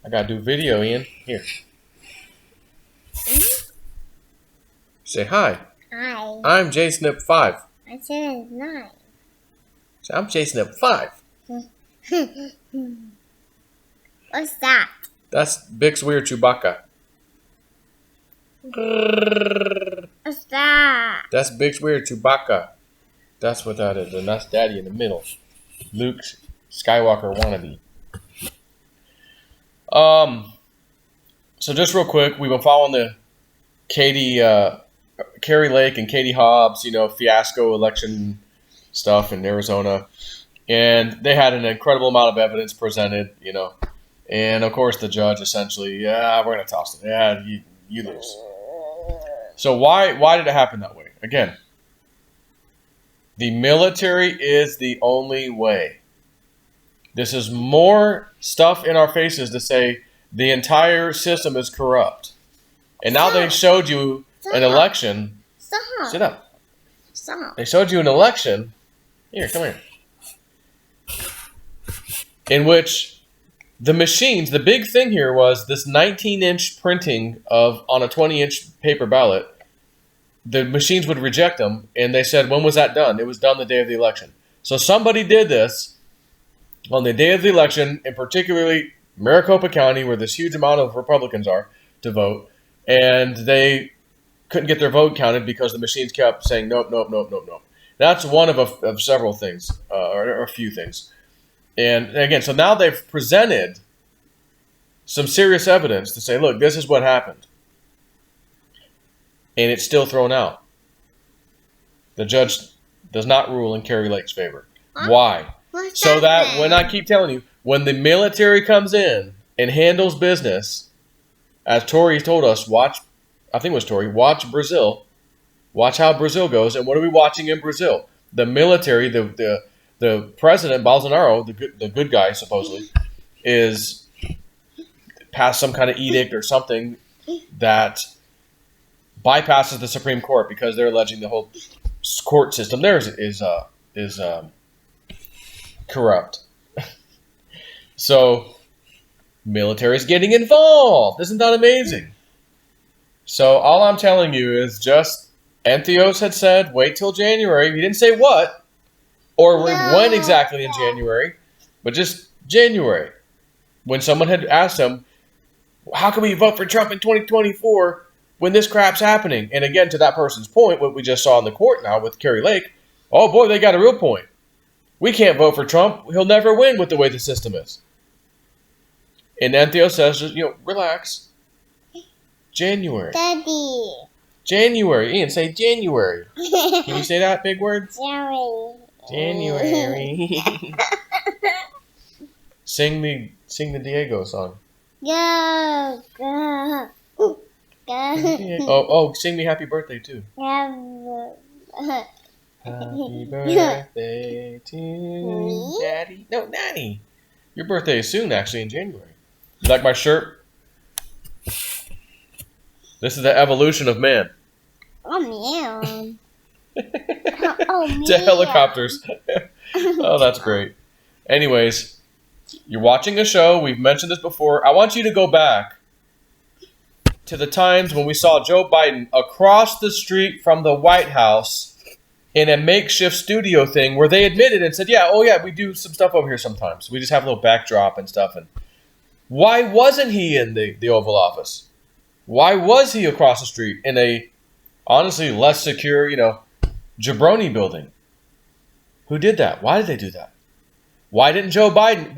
I gotta do video, Ian. Here. Say hi. Hi. I'm JSnip5. I said 9. So I'm JSnip5. What's that? That's Big's weird Chewbacca. What's that? That's Big's weird Chewbacca. That's what that is. And that's Daddy in the middle. Luke Skywalker wannabe. So just real quick, we've been following the Kari Lake and Katie Hobbs, fiasco election stuff in Arizona. And they had an incredible amount of evidence presented, And, of course, the judge essentially, we're going to toss it. Yeah, you lose. So why did it happen that way? Again, the military is the only way. This is more stuff in our faces to say the entire system is corrupt. And now they showed you an election. Stop. Sit up. Stop. They showed you an election. Here, come here. In which the machines, the big thing here was this 19-inch printing on a 20-inch paper ballot. The machines would reject them, and they said, when was that done? It was done the day of the election. So somebody did this on the day of the election, and particularly Maricopa County, where this huge amount of Republicans are to vote, and they couldn't get their vote counted because the machines kept saying, nope, nope, nope, nope, nope. That's one of several things, or a few things. And again, so now they've presented some serious evidence to say, look, this is what happened. And it's still thrown out. The judge does not rule in Kari Lake's favor. Why? So that when I keep telling you, when the military comes in and handles business, as Tori told us, watch Brazil. Watch how Brazil goes. And what are we watching in Brazil? The military, the president, Bolsonaro, the good guy, supposedly, is passed some kind of edict or something that bypasses the Supreme Court because they're alleging the whole court system there is corrupt. So, military is getting involved. Isn't that amazing? So, all I'm telling you is just, Entheos had said, wait till January. He didn't say what or when exactly in January, but just January. When someone had asked him, how can we vote for Trump in 2024 when this crap's happening? And again, to that person's point, what we just saw in the court now with Kari Lake, oh boy, they got a real point. We can't vote for Trump. He'll never win with the way the system is. And Entheos says, relax. January. Daddy. January. Ian, say January. Can you say that big word? January. Sing the Diego song. Go. Oh, sing me happy birthday too. Happy birthday to Me? Daddy. No, Nanny. Your birthday is soon, actually, in January. You like my shirt? This is the evolution of man. Oh, man. Oh, man. To helicopters. Oh, that's great. Anyways, you're watching a show. We've mentioned this before. I want you to go back to the times when we saw Joe Biden across the street from the White House in a makeshift studio thing where they admitted and said, we do some stuff over here sometimes. We just have a little backdrop and stuff. And why wasn't he in the Oval Office? Why was he across the street in a, honestly, less secure, jabroni building? Who did that? Why did they do that? Why did Joe Biden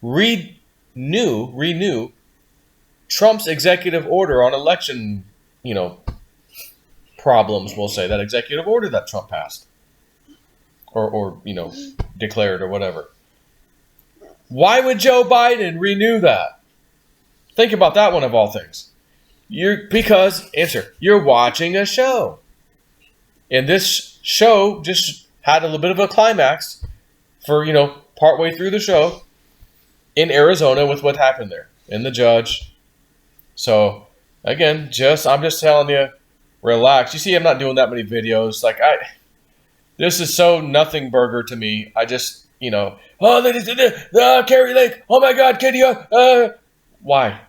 renew Trump's executive order on election, problems, we'll say, that executive order that Trump passed or declared or whatever? Why would Joe Biden renew that? Think about that one of all things. You're watching a show. And this show just had a little bit of a climax for, partway through the show in Arizona with what happened there and the judge. So, again, I'm just telling you, relax. You see, I'm not doing that many videos. This is so nothing burger to me. oh, they just did it. Kari Lake. Oh my God, Kitty. Why?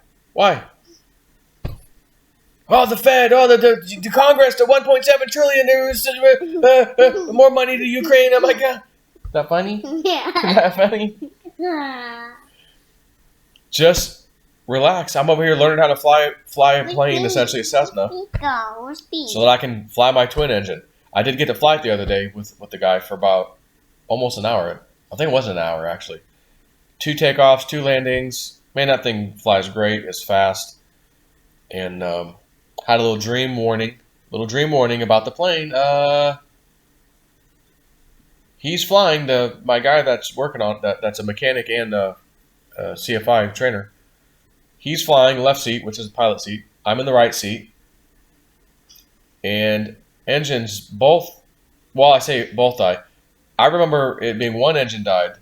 Oh, the Fed. Oh, the Congress. The 1.7 trillion. There was more money to Ukraine. Oh my God. Is that funny? Yeah. Is that funny? Just relax. I'm over here learning how to fly a plane, essentially a Cessna, so that I can fly my twin engine. I did get to fly it the other day with the guy for about almost an hour. I think it was an hour, actually. 2 takeoffs, 2 landings. Man, that thing flies great. It's fast. And had a little dream warning about the plane. He's flying my guy that's working on that's a mechanic and a CFI trainer. He's flying left seat, which is the pilot seat. I'm in the right seat. And engines both, well, I say both died. I remember it being one engine died,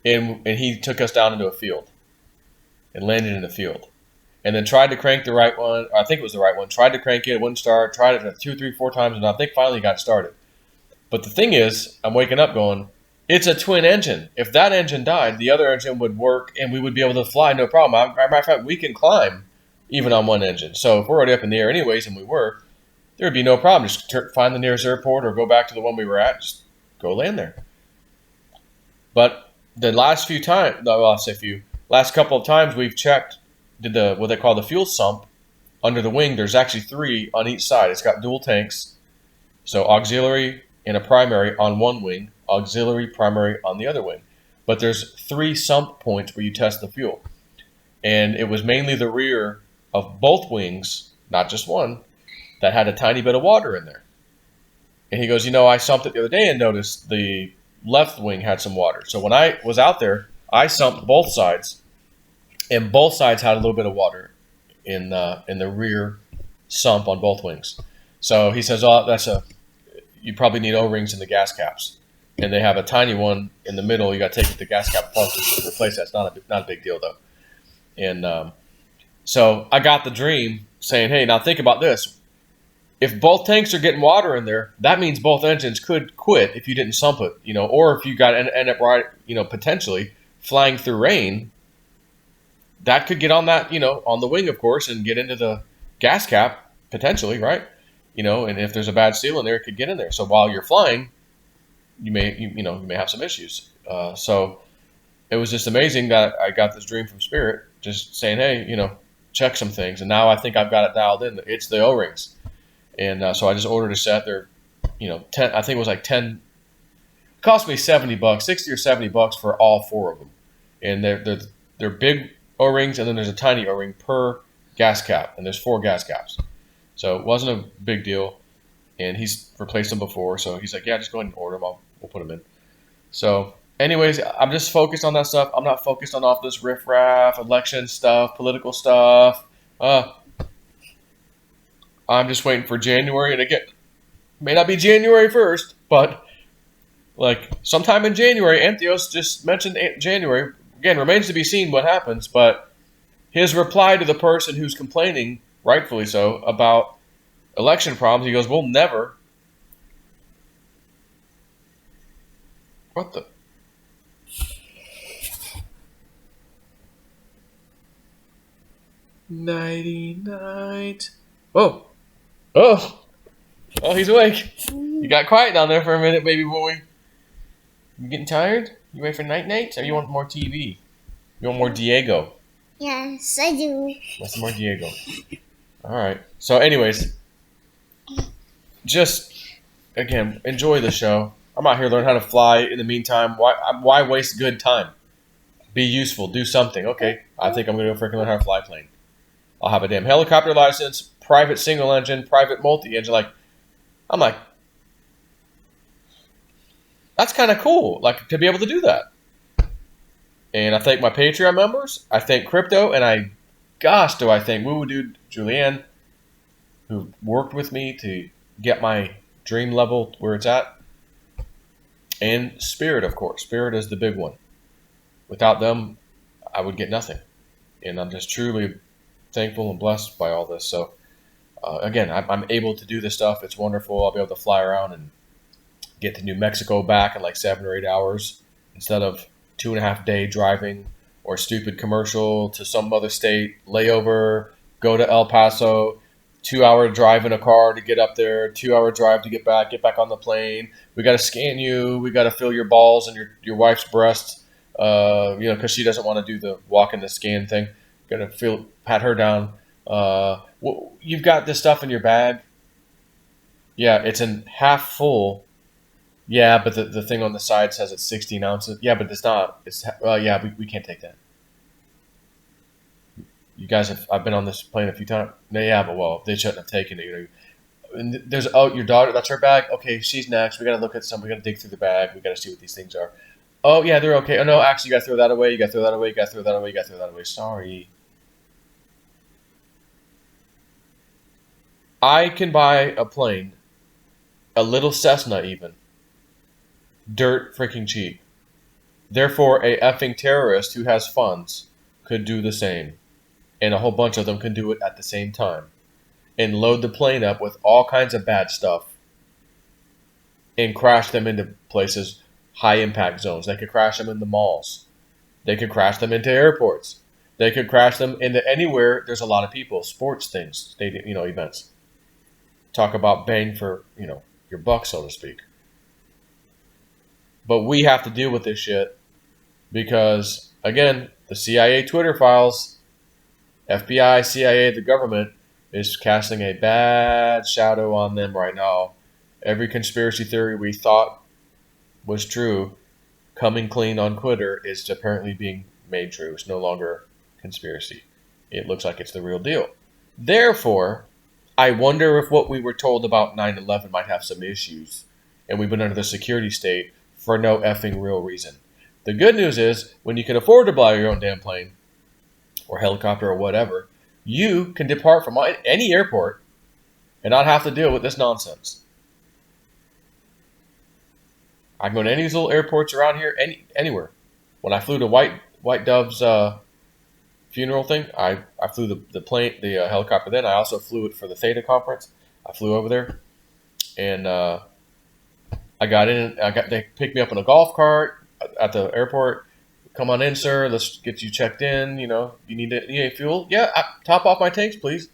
and he took us down into a field and landed in a field. And then tried to crank the right one. I think it was the right one. Tried to crank it wouldn't start. Tried it 2, 3, 4 times, and I think finally got started. But the thing is, I'm waking up going, it's a twin engine. If that engine died, the other engine would work, and we would be able to fly, no problem. As a matter of fact, we can climb even on one engine. So if we're already up in the air anyways, and we were, there would be no problem. Just find the nearest airport or go back to the one we were at. Just go land there. But the last last couple of times we've checked, did what they call the fuel sump under the wing. There's actually 3 on each side. It's got dual tanks, so auxiliary and a primary on one wing, auxiliary, primary on the other wing. But there's 3 sump points where you test the fuel. And it was mainly the rear of both wings, not just one, that had a tiny bit of water in there. And he goes, I sumped it the other day and noticed the left wing had some water. So when I was out there, I sumped both sides, and both sides had a little bit of water in the rear sump on both wings. So he says, you probably need O-rings in the gas caps. And they have a tiny one in the middle. You got to take the gas cap apart to replace that. It's not a big deal, though. And so I got the dream saying, hey, now think about this. If both tanks are getting water in there, that means both engines could quit if you didn't sump it, or if you got end up right, potentially flying through rain, that could get on that, on the wing, of course, and get into the gas cap potentially, right? And if there's a bad seal in there, it could get in there. So while you're flying, you may have some issues. So it was just amazing that I got this dream from Spirit, just saying, hey, check some things. And now I think I've got it dialed in. It's the O-rings. And so I just ordered a set. They're, 10. I think it was like 10. It cost me $70, $60 or $70 for all 4 of them. And they're big O-rings, and then there's a tiny O-ring per gas cap, and there's 4 gas caps. So it wasn't a big deal. And he's replaced them before, so he's like, yeah, just go ahead and order them. We'll put them in. So, anyways, I'm just focused on that stuff. I'm not focused on all this riffraff, election stuff, political stuff. I'm just waiting for January, and again, it may not be January 1st, but like sometime in January. Antheos just mentioned January. Again, remains to be seen what happens, but his reply to the person who's complaining, rightfully so, about election problems, he goes, we'll never. What the? Nighty night. Oh, he's awake. You got quiet down there for a minute, baby boy. You getting tired? You ready for night night? Or you want more TV? You want more Diego? Yes, I do. Want some more Diego? All right. So, anyways, just again, enjoy the show. I'm out here learning how to fly. In the meantime, why waste good time? Be useful. Do something. Okay, I think I'm gonna go freaking learn how to fly a plane. I'll have a damn helicopter license, private single engine, private multi-engine. I'm like, that's kind of cool. Like, to be able to do that. And I thank my Patreon members. I thank Crypto, and do I thank Woo Woo Dude Julianne, who worked with me to get my dream level where it's at. And Spirit, of course. Spirit is the big one. Without them, I would get nothing. And I'm just truly thankful and blessed by all this. So, again, I'm able to do this stuff. It's wonderful. I'll be able to fly around and get to New Mexico back in like 7 or 8 hours. instead of 2.5 day driving or stupid commercial to some other state, layover, go to El Paso, 2 hour drive in a car to get up there, 2 hour drive to get back on the plane. We got to scan you. We got to fill your balls and your wife's breasts, because she doesn't want to do the walk in the scan thing. Got to pat her down. You've got this stuff in your bag. Yeah, it's in half full. Yeah, but the thing on the side says it's 16 ounces. Yeah, but it's not. Yeah, we can't take that. You guys I've been on this plane a few times. Yeah, but well, they shouldn't have taken it. And there's your daughter. That's her bag. Okay, she's next. We got to look at some. We got to dig through the bag. We got to see what these things are. Oh yeah, they're okay. Oh no, actually, you got to throw that away. You got to throw that away. You got to throw that away. You got to throw that away. Sorry. I can buy a plane, a little Cessna even, dirt freaking cheap. Therefore, a effing terrorist who has funds could do the same. And a whole bunch of them can do it at the same time. And load the plane up with all kinds of bad stuff and crash them into places, high impact zones. They could crash them into malls. They could crash them into airports. They could crash them into anywhere there's a lot of people, sports things, stadium, events. Talk about bang for, your buck, so to speak. But we have to deal with this shit because, again, the CIA Twitter files, FBI, CIA, the government is casting a bad shadow on them right now. Every conspiracy theory we thought was true, coming clean on Twitter, is apparently being made true. It's no longer conspiracy. It looks like it's the real deal. Therefore, I wonder if what we were told about 9/11 might have some issues, and we've been under the security state for no effing real reason. The good news is, when you can afford to buy your own damn plane, or helicopter, or whatever, you can depart from any airport and not have to deal with this nonsense. I can go to any of these little airports around here, anywhere. When I flew to White Dove's funeral thing, I flew the helicopter then. I also flew it for the Theta conference. I flew over there, and I got in. They picked me up in a golf cart at the airport. Come on in, sir. Let's get you checked in. You need any fuel? Yeah, top off my tanks, please.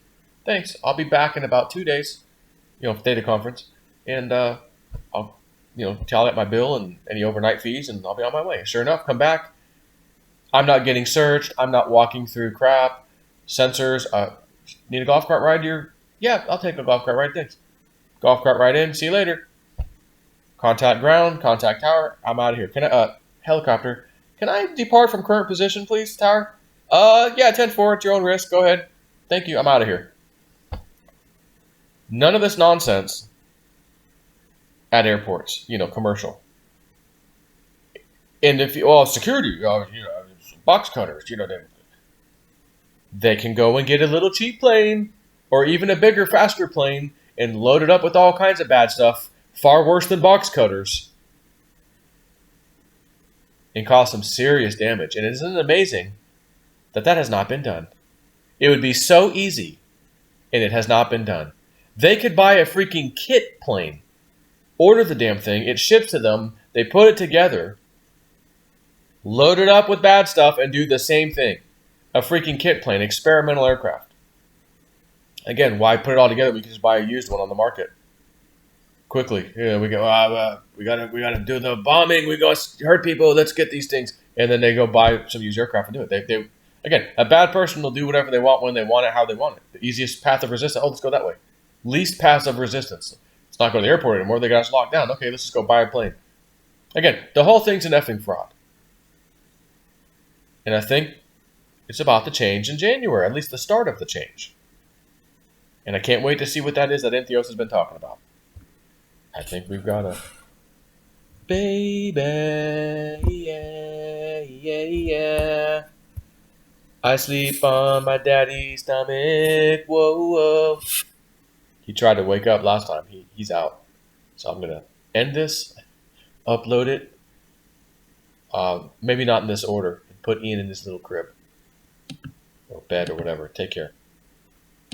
Thanks. I'll be back in about 2 days. Theta conference, and I'll tally up my bill and any overnight fees, and I'll be on my way. Sure enough, come back. I'm not getting searched. I'm not walking through crap. Sensors. Need a golf cart ride? Yeah, I'll take a golf cart ride. Thanks. Golf cart ride in. See you later. Contact ground. Contact tower. I'm out of here. Can I? Helicopter. Can I depart from current position, please, tower? Yeah, 10-4 at your own risk. Go ahead. Thank you. I'm out of here. None of this nonsense at airports. Commercial. And if security, box cutters, they can go and get a little cheap plane or even a bigger, faster plane and load it up with all kinds of bad stuff, far worse than box cutters, and cause some serious damage. And isn't it amazing that has not been done? It would be so easy, and it has not been done. They could buy a freaking kit plane, order the damn thing, it ships to them, they put it together, load it up with bad stuff, and do the same thing. A freaking kit plane, experimental aircraft. Again, why put it all together? We can just buy a used one on the market quickly. We go. We gotta do the bombing. We go hurt people. Let's get these things, and then they go buy some used aircraft and do it. They again, a bad person will do whatever they want when they want it, how they want it. The easiest path of resistance. Oh, let's go that way. Least path of resistance. Let's not go to the airport anymore. They got us locked down. Okay, let's just go buy a plane. Again, the whole thing's an effing fraud. And I think it's about to change in January, at least the start of the change. And I can't wait to see what that is that Entheos has been talking about. I think we've got a baby, yeah. I sleep on my daddy's stomach, whoa. He tried to wake up last time. He's out. So I'm going to end this, upload it, maybe not in this order, and put Ian in this little crib or bed or whatever. Take care.